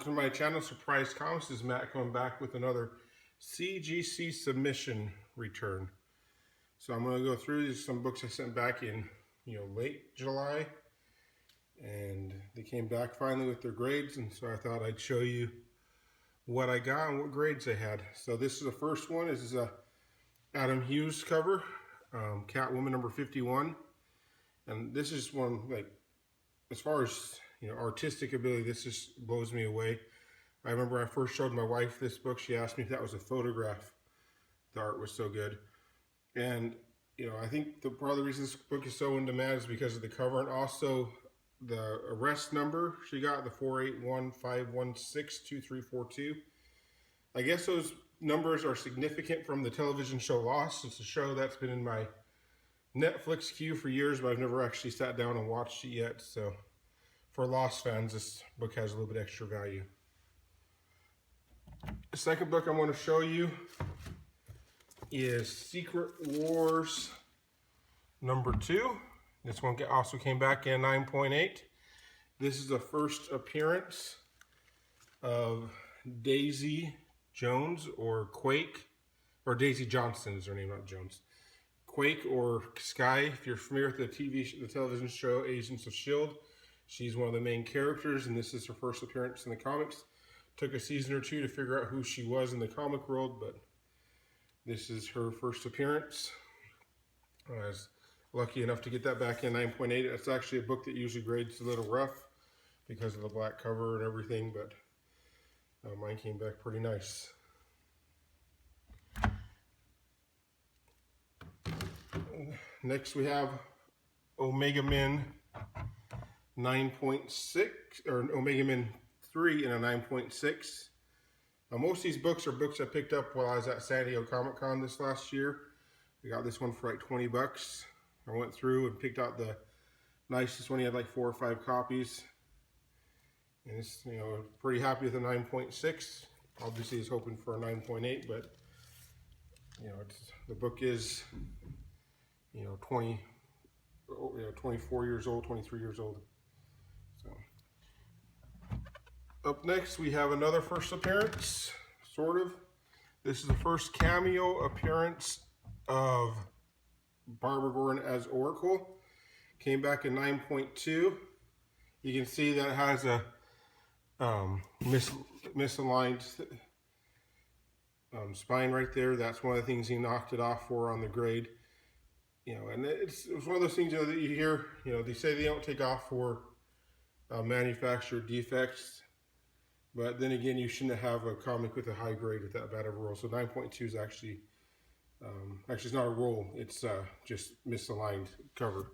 to my channel, Surprise Comics. This is Matt coming back with another CGC submission return. So I'm going to go through some books I sent back in, late July, and they came back finally with their grades, and so I thought I'd show you what I got and what grades they had. So this is the first one. This is a Adam Hughes cover, Catwoman number 51, and this is one, like, as far as artistic ability, this just blows me away. I remember I first showed my wife this book. She asked me if that was a photograph. The art was so good. And, I think part of the reason this book is so in demand is because of the cover and also the arrest number she got, the 481-516-2342. I guess those numbers are significant from the television show Lost. It's a show that's been in my Netflix queue for years, but I've never actually sat down and watched it yet. So for Lost fans, this book has a little bit extra value. The second book I want to show you is Secret Wars number 2. This one also came back in 9.8. This is the first appearance of Daisy Jones, or Quake, or Daisy Johnson is her name, not Jones. Quake, or Sky, if you're familiar with the television show Agents of S.H.I.E.L.D., she's one of the main characters, and this is her first appearance in the comics. Took a season or two to figure out who she was in the comic world, but this is her first appearance. I was lucky enough to get that back in 9.8. It's actually a book that usually grades a little rough because of the black cover and everything, but mine came back pretty nice. Next we have Omega Men 9.6, or Omega Men 3 in a 9.6. Most of these books are books I picked up while I was at San Diego Comic Con this last year. I got this one for like 20 bucks. I went through and picked out the nicest one. He had like 4 or 5 copies. And it's, pretty happy with a 9.6. Obviously he's hoping for a 9.8, but the book is 24 years old, 23 years old. So up next we have another first appearance, sort of. This is the first cameo appearance of Barbara Gordon as Oracle. Came back in 9.2. You can see that it has a misaligned spine right there. That's one of the things he knocked it off for on the grade. And it was one of those things that you hear, they say they don't take off for manufacturer defects, but then again, you shouldn't have a comic with a high grade with that bad of a roll. So 9.2 is actually it's not a roll, it's just misaligned cover.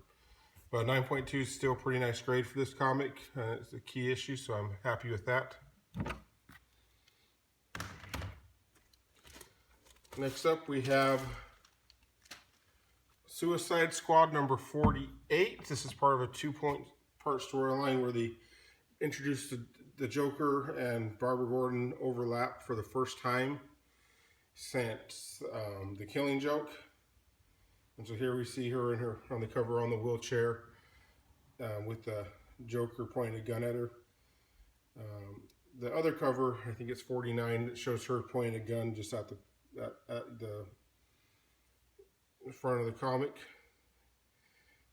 But 9.2 is still a pretty nice grade for this comic. It's a key issue, so I'm happy with that. Next up, we have Suicide Squad number 48. This is part of a 2-part storyline where they introduced the Joker and Barbara Gordon overlap for the first time since The Killing Joke. And so here we see her on the cover on the wheelchair with the Joker pointing a gun at her. The other cover, I think it's 49, that shows her pointing a gun just at the front of the comic.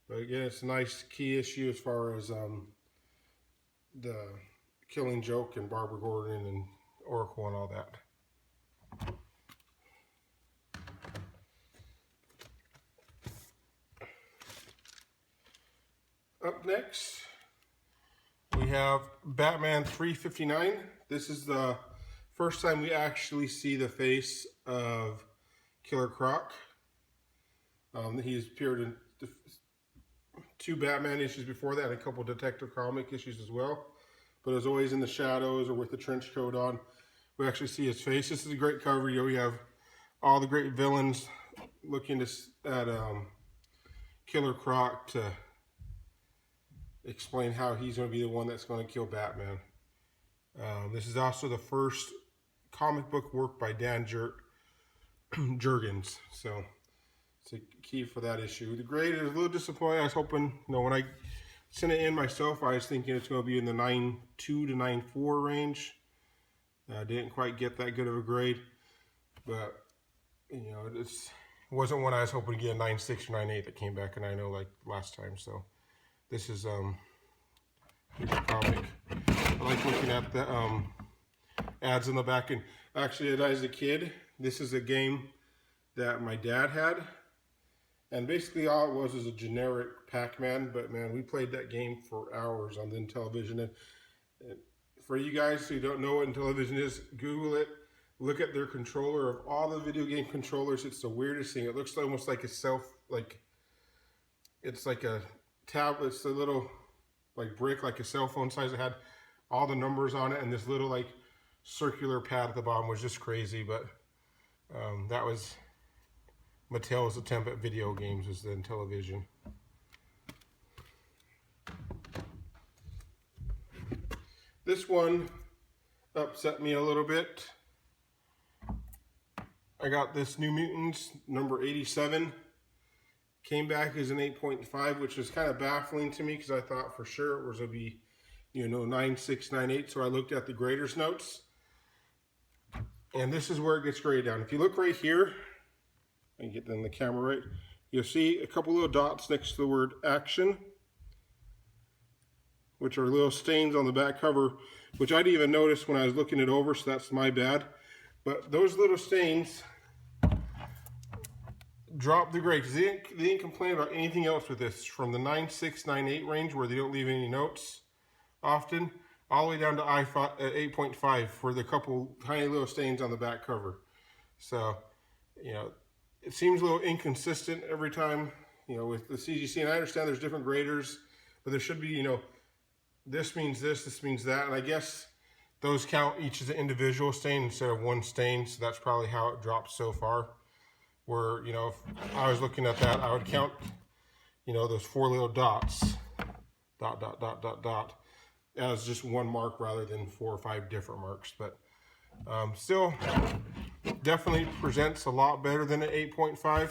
But again, it's a nice key issue as far as the Killing Joke and Barbara Gordon and Oracle and all that. Up next, we have Batman 359. This is the first time we actually see the face of Killer Croc. He's appeared in 2 Batman issues before that, and a couple Detective comic issues as well. But as always in the shadows or with the trench coat on, we actually see his face. This is a great cover. We have all the great villains looking at Killer Croc to explain how he's going to be the one that's going to kill Batman. This is also the first comic book work by Dan Jurgens, so it's a key for that issue. The grade is a little disappointing. I was hoping, when I sent it in myself, I was thinking it's going to be in the 9.2 to 9.4 range. I didn't quite get that good of a grade, but you know, it wasn't one I was hoping to get a 9.6 or 9.8 that came back, and I know like last time. So this is a good comic. I like looking at the ads in the back. And actually, as a kid, this is a game that my dad had, and basically all it was a generic Pac-Man. But man, we played that game for hours on the television. And for you guys who don't know what television is, Google it. Look at their controller. Of all the video game controllers, it's the weirdest thing. It looks almost like it's like a tablet. It's a little like brick, like a cell phone size. It had all the numbers on it, and this little like circular pad at the bottom was just crazy. But that was Mattel's attempt at video games, was then television. This one upset me a little bit. I got this New Mutants number 87. Came back as an 8.5, which was kind of baffling to me because I thought for sure it was going to be, you know, 9.6, 9.8. So I looked at the graders notes. And this is where it gets graded down. If you look right here, I can get in the camera right, you'll see a couple little dots next to the word action, which are little stains on the back cover, which I didn't even notice when I was looking it over, so that's my bad. But those little stains drop the grade, because they didn't complain about anything else with this, from the 9.6, 9.8 range where they don't leave any notes often, all the way down to 8.5 for the couple tiny little stains on the back cover. So, you know, it seems a little inconsistent every time, you know, with the CGC. And I understand there's different graders, but there should be, you know, this means this, this means that. And I guess those count each as an individual stain instead of one stain. So that's probably how it drops so far. Where, you know, if I was looking at that, I would count, you know, those 4 little dots, dot, dot, dot, dot, dot, as just one mark rather than 4 or 5 different marks. But still, definitely presents a lot better than an 8.5.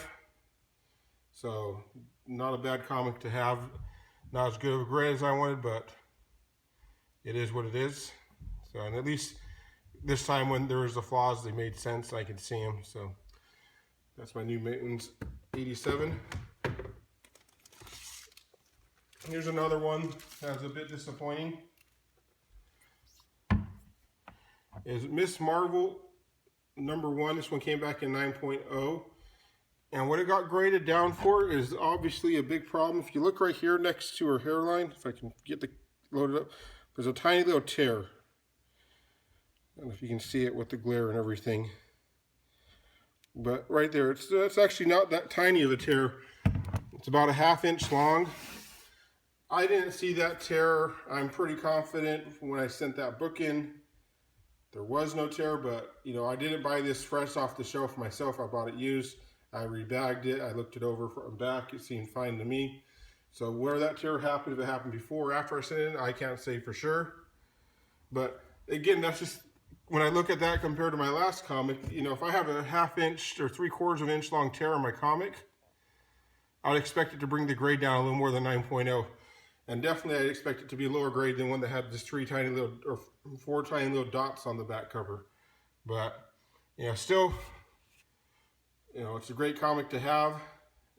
So, not a bad comic to have. Not as good of a grade as I wanted, but it is what it is. So, and at least this time when there was the flaws, they made sense. I could see them. So, that's my New Mutants 87. Here's another one that's a bit disappointing. Is Miss Marvel number 1. This one came back in 9.0. And what it got graded down for is obviously a big problem. If you look right here next to her hairline, if I can get the loaded up, there's a tiny little tear. I don't know if you can see it with the glare and everything. But right there, it's actually not that tiny of a tear. It's about a 1/2 inch long. I didn't see that tear. I'm pretty confident when I sent that book in, there was no tear, but you know, I didn't buy this fresh off the shelf myself. I bought it used. I rebagged it. I looked it over front and back. It seemed fine to me. So where that tear happened, if it happened before or after I sent it in, I can't say for sure. But again, that's just, when I look at that compared to my last comic, you know, if I have a 1/2 inch or 3/4 of an inch long tear in my comic, I would expect it to bring the grade down a little more than 9.0. And definitely I'd expect it to be a lower grade than one that had just 4 tiny little dots on the back cover. But, you know, still, you know, it's a great comic to have.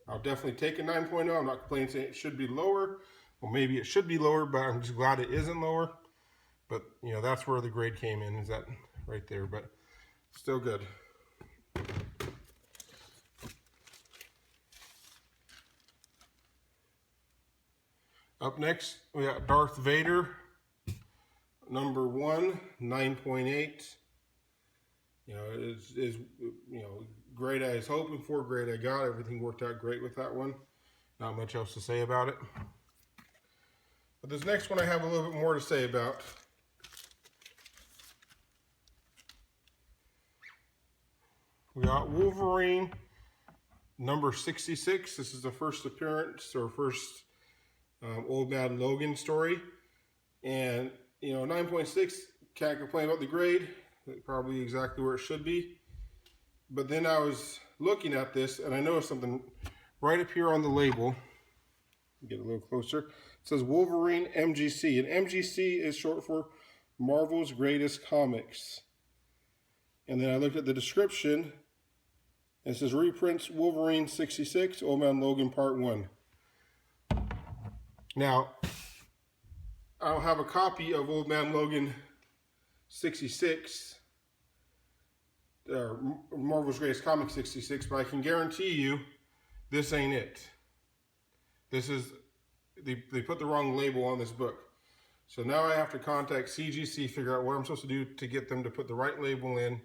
I'll definitely take a 9.0. I'm not complaining saying it should be lower. Well, maybe it should be lower, but I'm just glad it isn't lower. But, you know, that's where the grade came in, is that right there. But still good. Up next, we got Darth Vader, number 1, 9.8. You know, is you know, grade I was hoping for, grade I got. Everything worked out great with that one. Not much else to say about it. But this next one I have a little bit more to say about. We got Wolverine, number 66. This is the first appearance, or first Old Man Logan story. And, you know, 9.6, can't complain about the grade. Probably exactly where it should be. But then I was looking at this, and I noticed something right up here on the label. Get a little closer. It says Wolverine MGC. And MGC is short for Marvel's Greatest Comics. And then I looked at the description. It says reprints Wolverine 66, Old Man Logan Part 1. Now, I don't have a copy of Old Man Logan 66, or Marvel's Greatest Comic 66, but I can guarantee you this ain't it. This is, they put the wrong label on this book. So now I have to contact CGC, figure out what I'm supposed to do to get them to put the right label in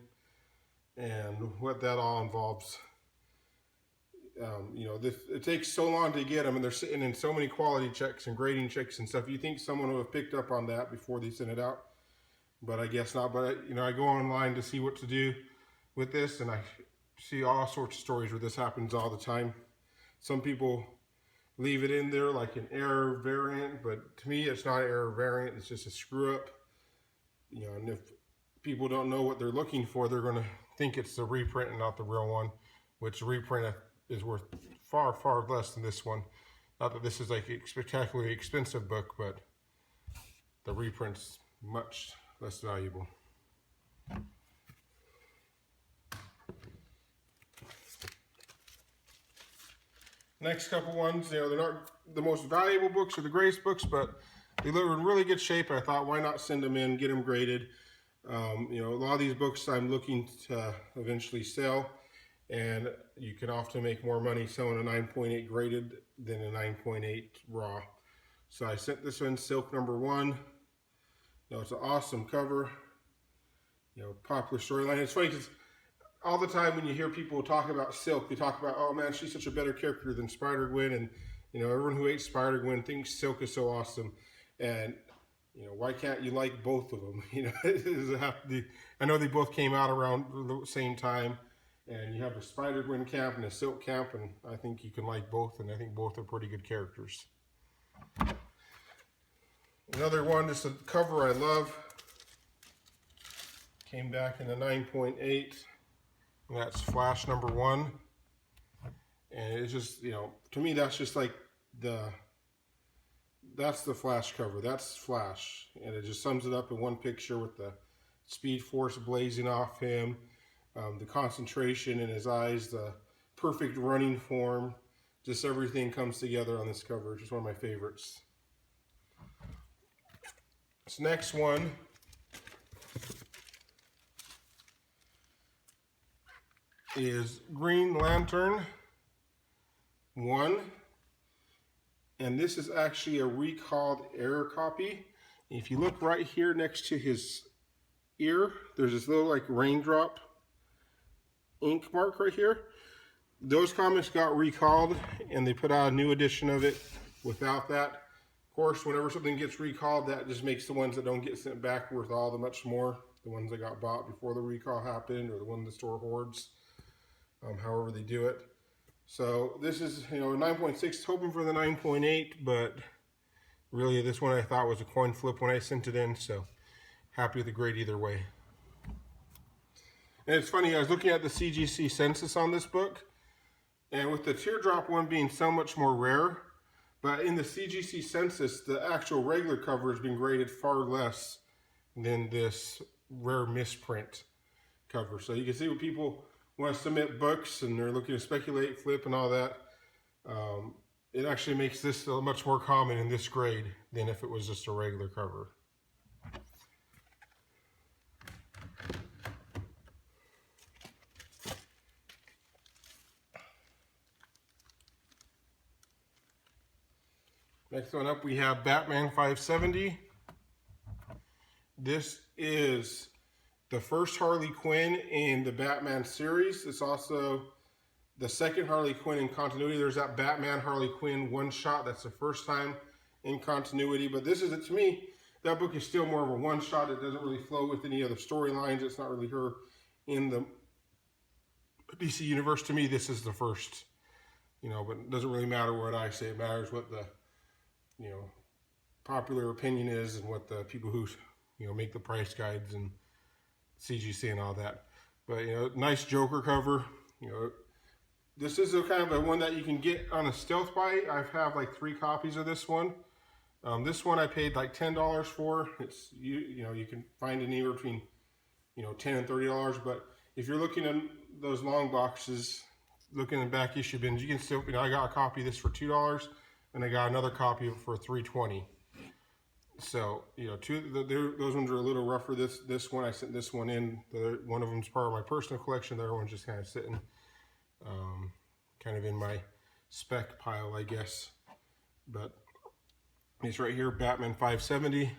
and what that all involves. You know, it takes so long to get them, and they're sitting in so many quality checks and grading checks and stuff. You think someone would have picked up on that before they sent it out, but I guess not. But you know, I go online to see what to do with this, and I see all sorts of stories where this happens all the time. Some people leave it in there like an error variant, but to me, it's not an error variant. It's just a screw up. You know, and if people don't know what they're looking for, they're going to think it's the reprint and not the real one, which the reprint is worth far, far less than this one. Not that this is like a spectacularly expensive book, but the reprint's much less valuable. Next couple ones, you know, they're not the most valuable books or the greatest books, but they look in really good shape. I thought, why not send them in, get them graded? You know, a lot of these books I'm looking to eventually sell, and you can often make more money selling a 9.8 graded than a 9.8 raw. So I sent this one, Silk #1. You know, it's an awesome cover. You know, popular storyline. It's funny because all the time when you hear people talk about Silk, they talk about, oh man, she's such a better character than Spider-Gwen, and you know, everyone who hates Spider-Gwen thinks Silk is so awesome. And you know, why can't you like both of them? You know, does it have to be, I know they both came out around the same time. And you have a Spider-Gwen camp and a Silk camp, and I think you can like both, and I think both are pretty good characters. Another one, just a cover I love. Came back in the 9.8, and that's Flash #1. And it's just, you know, to me that's just like that's the Flash cover. That's Flash, and it just sums it up in one picture with the Speed Force blazing off him. The concentration in his eyes, the perfect running form, just everything comes together on this cover. It's just one of my favorites. This next one is Green Lantern 1, and this is actually a recalled error copy. If you look right here next to his ear, there's this little like raindrop ink mark right here. Those comics got recalled, and they put out a new edition of it without that. Of course, whenever something gets recalled, that just makes the ones that don't get sent back worth all the much more. The ones that got bought before the recall happened, or the one the store hoards, however they do it. So this is, you know, 9.6, hoping for the 9.8, but really this one I thought was a coin flip when I sent it in, so happy with the grade either way. And it's funny, I was looking at the CGC census on this book, and with the teardrop one being so much more rare, but in the CGC census, the actual regular cover has been graded far less than this rare misprint cover. So you can see when people want to submit books and they're looking to speculate, flip, and all that, it actually makes this much more common in this grade than if it was just a regular cover. Next one up, we have Batman 570. This is the first Harley Quinn in the Batman series. It's also the second Harley Quinn in continuity. There's that Batman Harley Quinn one-shot. That's the first time in continuity. But this is, to me, that book is still more of a one-shot. It doesn't really flow with any other storylines. It's not really her in the DC universe. To me, this is the first. You know, but it doesn't really matter what I say. It matters what the, you know, popular opinion is, and what the people who, you know, make the price guides and CGC and all that. But, you know, nice Joker cover. You know, this is a kind of a one that you can get on a stealth buy. I have like 3 copies of this one. This one I paid like $10 for. It's, you know, you can find it anywhere between, you know, $10 and $30, but if you're looking at those long boxes, looking in the back issue bins, you can still, I got a copy of this for $2, and I got another copy for $3.20. So, those ones are a little rougher. This one, I sent this one in. One of them's part of my personal collection. The other one's just kind of sitting, kind of in my spec pile, I guess. But it's right here, Batman 570,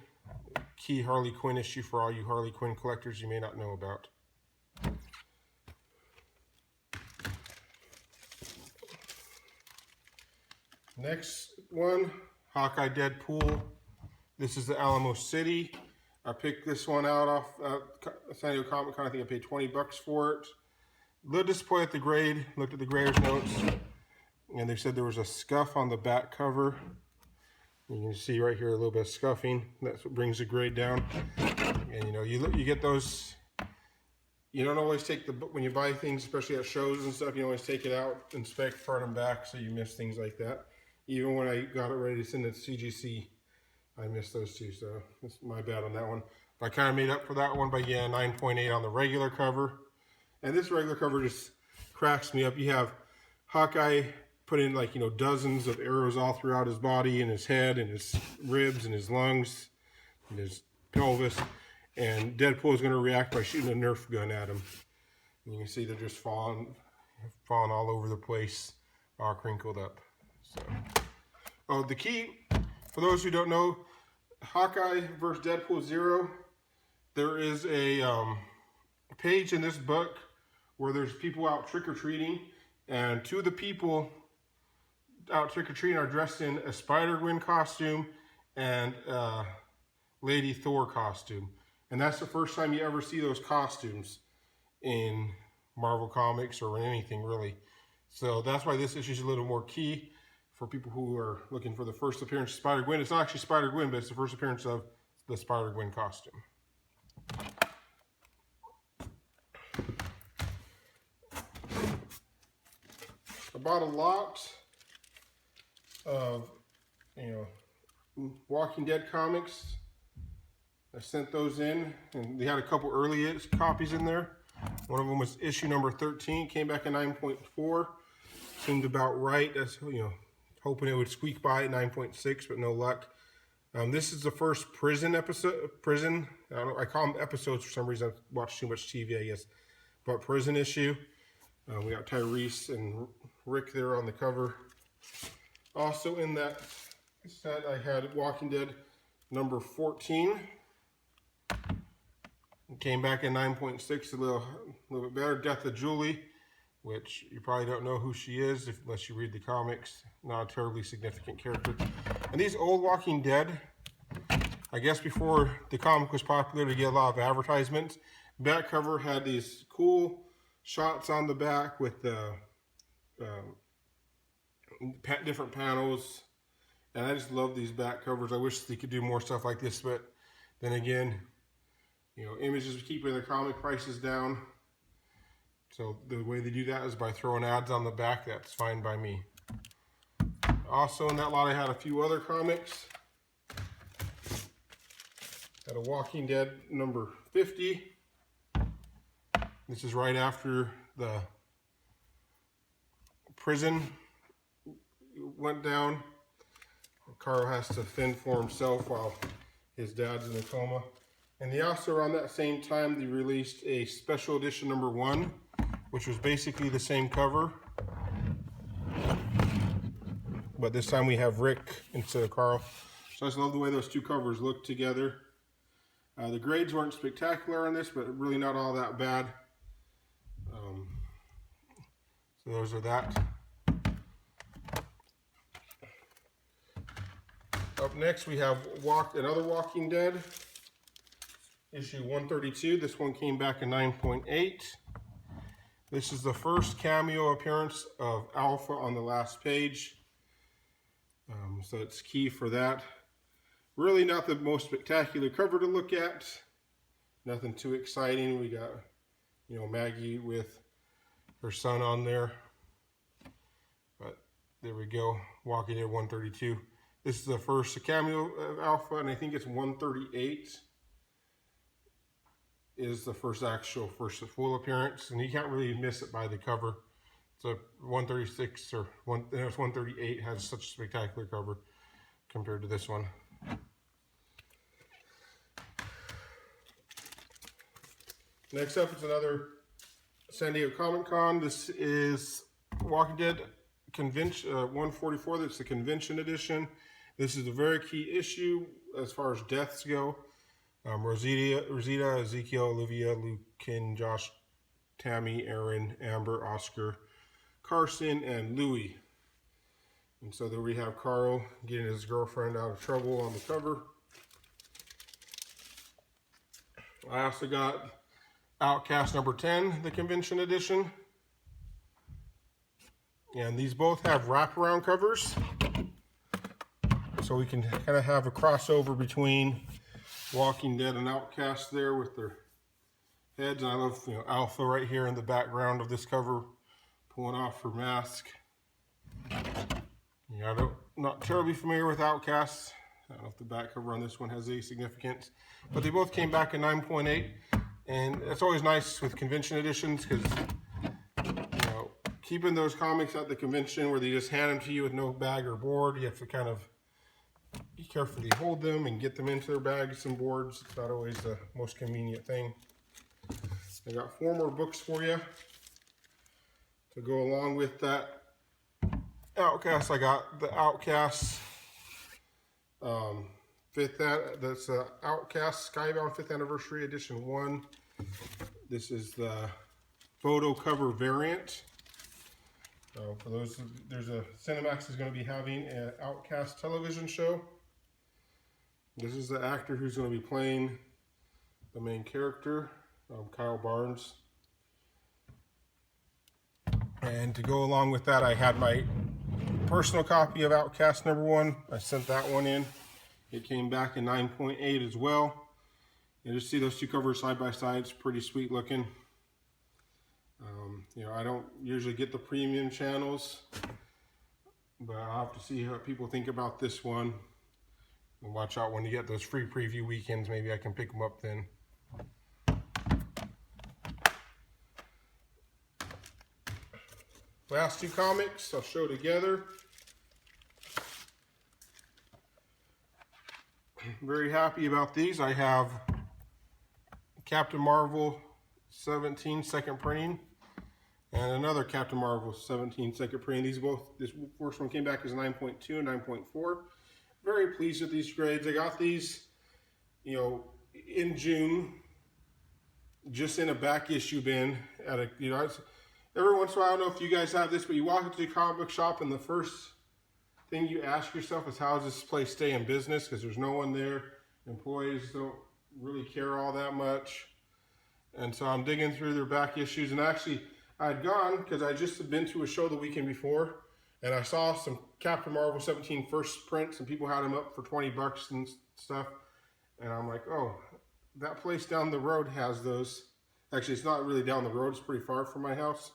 key Harley Quinn issue for all you Harley Quinn collectors you may not know about. Next one, Hawkeye Deadpool. This is the Alamo City. I picked this one out off San Diego Comic Con. I think I paid $20 for it. A little disappointed at the grade. Looked at the grader's notes, and they said there was a scuff on the back cover. You can see right here a little bit of scuffing. That's what brings the grade down. And you get those. You don't always take when you buy things, especially at shows and stuff. You always take it out, inspect front and back, so you miss things like that. Even when I got it ready to send it to CGC, I missed those two, so that's my bad on that one. But I kind of made up for that one by getting 9.8 on the regular cover. And this regular cover just cracks me up. You have Hawkeye put in dozens of arrows all throughout his body and his head and his ribs and his lungs and his pelvis. And Deadpool is going to react by shooting a Nerf gun at him. And you can see they're just falling all over the place, all crinkled up. So, the key, for those who don't know, Hawkeye versus Deadpool 0, there is a page in this book where there's people out trick-or-treating, and two of the people out trick-or-treating are dressed in a Spider-Gwen costume and Lady Thor costume. And that's the first time you ever see those costumes in Marvel Comics or in anything, really. So that's why this issue is a little more key for people who are looking for the first appearance of Spider-Gwen. It's not actually Spider-Gwen, but it's the first appearance of the Spider-Gwen costume. I bought a lot of, Walking Dead comics. I sent those in, and they had a couple early copies in there. One of them was issue number 13, came back at 9.4. Seemed about right. That's, hoping it would squeak by at 9.6, but no luck. This is the first Prison episode. I call them episodes for some reason. I watch too much TV, I guess. But Prison issue. We got Tyrese and Rick there on the cover. Also in that set, I had Walking Dead number 14. It came back at 9.6, a little bit better. Death of Julie, which you probably don't know who she is unless you read the comics. Not a terribly significant character. And these old Walking Dead, I guess before the comic was popular to get a lot of advertisements, back cover had these cool shots on the back with different panels. And I just love these back covers. I wish they could do more stuff like this, but then again, Images are keeping their comic prices down. So the way they do that is by throwing ads on the back. That's fine by me. Also in that lot, I had a few other comics. Had a Walking Dead number 50. This is right after the prison went down. Carl has to fend for himself while his dad's in a coma. And they also, around that same time, they released a special edition number 1, which was basically the same cover. But this time we have Rick instead of Carl. So I just love the way those two covers look together. The grades weren't spectacular on this, but really not all that bad. So those are that. Up next we have another Walking Dead. Issue 132. This one came back in 9.8. This is the first cameo appearance of Alpha on the last page. So it's key for that. Really not the most spectacular cover to look at. Nothing too exciting. We got, Maggie with her son on there. But there we go. Walking Dead 132. This is the first cameo of Alpha, and I think it's 138. is the first full appearance, and you can't really miss it by the cover. It's a 136 or 138 has such a spectacular cover compared to this one. Next up is another San Diego Comic-Con. This is Walking Dead Convention 144. That's the convention edition. This is a very key issue as far as deaths go. Rosita, Ezekiel, Olivia, Luke, Ken, Josh, Tammy, Aaron, Amber, Oscar, Carson, and Louie. And so there we have Carl getting his girlfriend out of trouble on the cover. I also got Outcast number 10, the convention edition. And these both have wraparound covers. So we can kind of have a crossover between Walking Dead and Outcast there with their heads. And I love, Alpha right here in the background of this cover, pulling off her mask. Yeah, I'm not terribly familiar with Outcast. I don't know if the back cover on this one has any significance, but they both came back in 9.8, and it's always nice with convention editions because keeping those comics at the convention where they just hand them to you with no bag or board, you have to kind of carefully hold them and get them into their bags and boards. It's not always the most convenient thing. I got 4 more books for you to go along with that Outcast. I got the Outcast that's Outcast Skybound 5th Anniversary Edition 1. This is the photo cover variant. For those, Cinemax is going to be having an Outcast television show. This is the actor who's going to be playing the main character, Kyle Barnes. And to go along with that, I had my personal copy of Outcast number 1. I sent that one in. It came back in 9.8 as well. You just see those two covers side by side. It's pretty sweet looking. I don't usually get the premium channels, but I'll have to see what people think about this one. And watch out when you get those free preview weekends. Maybe I can pick them up then. Last 2 comics I'll show together. Very happy about these. I have Captain Marvel 17 second printing and another Captain Marvel 17 second printing. This first one came back as 9.2 and 9.4. Very pleased with these grades. I got these, in June, just in a back issue bin at a, every once in a while, I don't know if you guys have this, but you walk into the comic book shop and the first thing you ask yourself is, how does this place stay in business? Because there's no one there. Employees don't really care all that much. And so I'm digging through their back issues. And actually, I had gone, because I just had been to a show the weekend before, and I saw some Captain Marvel 17 first prints, and people had them up for 20 bucks and stuff. And I'm like, oh, that place down the road has those. Actually, it's not really down the road. It's pretty far from my house.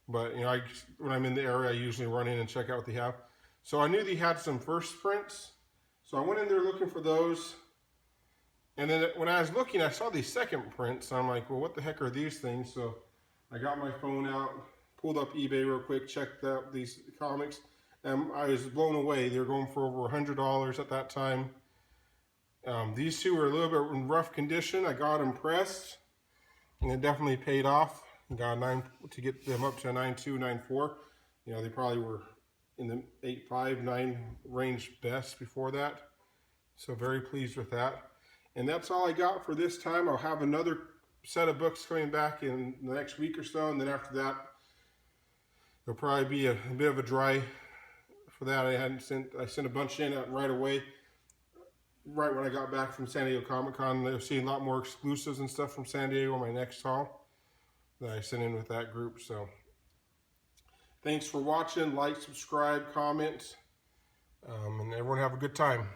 But, when I'm in the area, I usually run in and check out what they have. So I knew they had some first prints. So I went in there looking for those. And then when I was looking, I saw these second prints. And I'm like, well, what the heck are these things? So I got my phone out, pulled up eBay real quick, checked out these comics. And I was blown away. They were going for over $100 at that time. These two were a little bit in rough condition. I got them pressed. And it definitely paid off. Got to get them up to a 9.2, 9.4. They probably were in the 8.5, 9 range best before that. So very pleased with that. And that's all I got for this time. I'll have another set of books coming back in the next week or so. And then after that, there'll probably be a bit of a dry for that. I sent a bunch in right away. Right when I got back from San Diego Comic-Con, they'll see a lot more exclusives and stuff from San Diego on my next haul that I sent in with that group. So thanks for watching. Like, subscribe, comment, and everyone have a good time.